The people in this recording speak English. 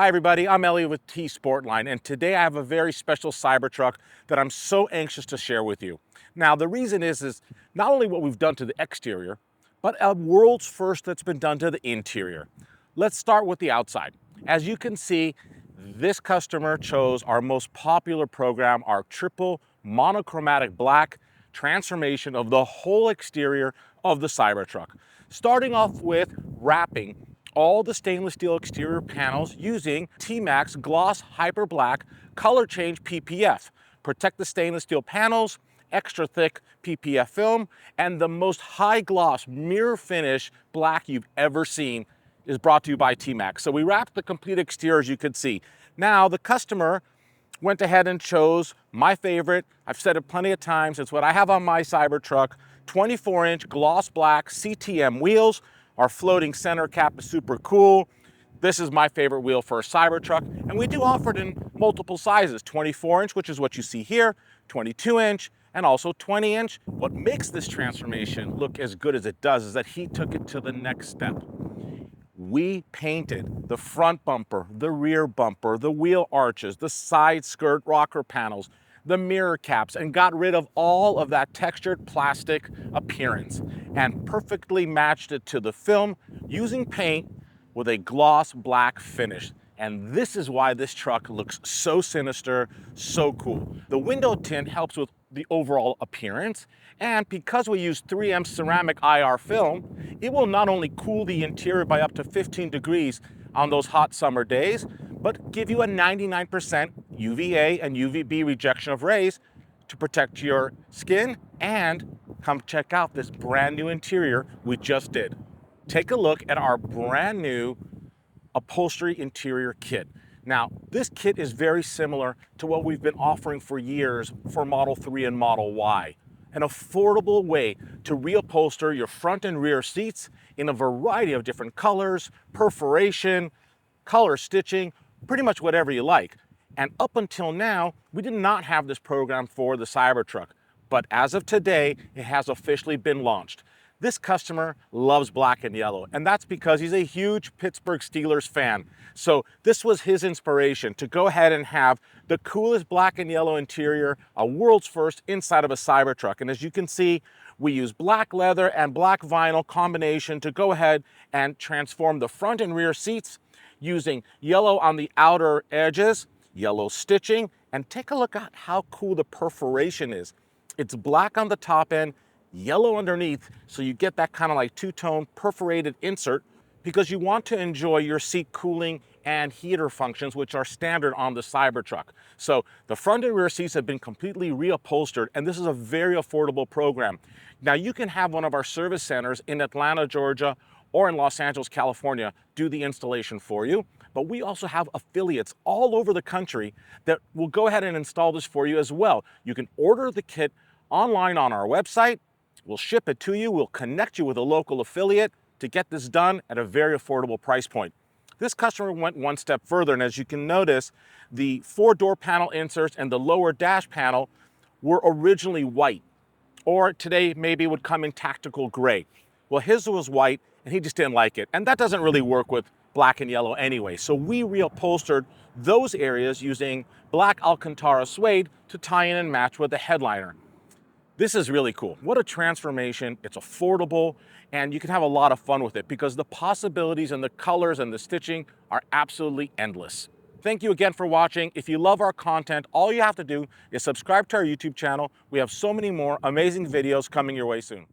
Hi everybody, I'm Elliot with T-sportline, and today I have a very special Cybertruck that I'm so anxious to share with you. Now the reason is not only what we've done to the exterior, but a world's first that's been done to the interior. Let's start with the outside. As you can see, this customer chose our most popular program, our triple monochromatic black transformation of the whole exterior of the Cybertruck. Starting off with wrapping all the stainless steel exterior panels using T-Max Gloss Hyper Black Color Change PPF. Protect the stainless steel panels, extra thick PPF film, and the most high gloss mirror finish black you've ever seen is brought to you by T-Max. So we wrapped the complete exterior, as you could see. Now the customer went ahead and chose my favorite. I've said it plenty of times. It's what I have on my Cybertruck. 24-inch gloss black CTM wheels. Our floating center cap is super cool. This is my favorite wheel for a Cybertruck, and we do offer it in multiple sizes, 24-inch, which is what you see here, 22-inch, and also 20-inch. What makes this transformation look as good as it does is that he took it to the next step. We painted the front bumper, the rear bumper, the wheel arches, the side skirt rocker panels, the mirror caps, and got rid of all of that textured plastic appearance and perfectly matched it to the film using paint with a gloss black finish. And this is why this truck looks so sinister, so cool. The window tint helps with the overall appearance, and because we use 3M ceramic IR film, it will not only cool the interior by up to 15 degrees on those hot summer days, but give you a 99% UVA and UVB rejection of rays to protect your skin. And come check out this brand new interior we just did. Take a look at our brand new upholstery interior kit. Now, this kit is very similar to what we've been offering for years for Model 3 and Model Y. An affordable way to reupholster your front and rear seats in a variety of different colors, perforation, color stitching, pretty much whatever you like. And up until now, we did not have this program for the Cybertruck, but as of today, it has officially been launched. This customer loves black and yellow, and that's because he's a huge Pittsburgh Steelers fan. So this was his inspiration to go ahead and have the coolest black and yellow interior, a world's first inside of a Cybertruck. And as you can see, we use black leather and black vinyl combination to go ahead and transform the front and rear seats using yellow on the outer edges, yellow stitching, and take a look at how cool the perforation is. It's black on the top end, yellow underneath, so you get that kind of like two-tone perforated insert because you want to enjoy your seat cooling and heater functions, which are standard on the Cybertruck. So the front and rear seats have been completely reupholstered, and this is a very affordable program. Now you can have one of our service centers in Atlanta, Georgia, or in Los Angeles, California, do the installation for you. But we also have affiliates all over the country that will go ahead and install this for you as well. You can order the kit online on our website. We'll ship it to you. We'll connect you with a local affiliate to get this done at a very affordable price point. This customer went one step further, and as you can notice, the 4-door panel inserts and the lower dash panel were originally white, or today maybe would come in tactical gray. Well, his was white, and he just didn't like it, and that doesn't really work with black and yellow anyway. So we reupholstered those areas using black Alcantara suede to tie in and match with the headliner. This is really cool. What a transformation. It's affordable, and you can have a lot of fun with it because the possibilities and the colors and the stitching are absolutely endless. Thank you again for watching. If you love our content, all you have to do is subscribe to our YouTube channel. We have so many more amazing videos coming your way soon.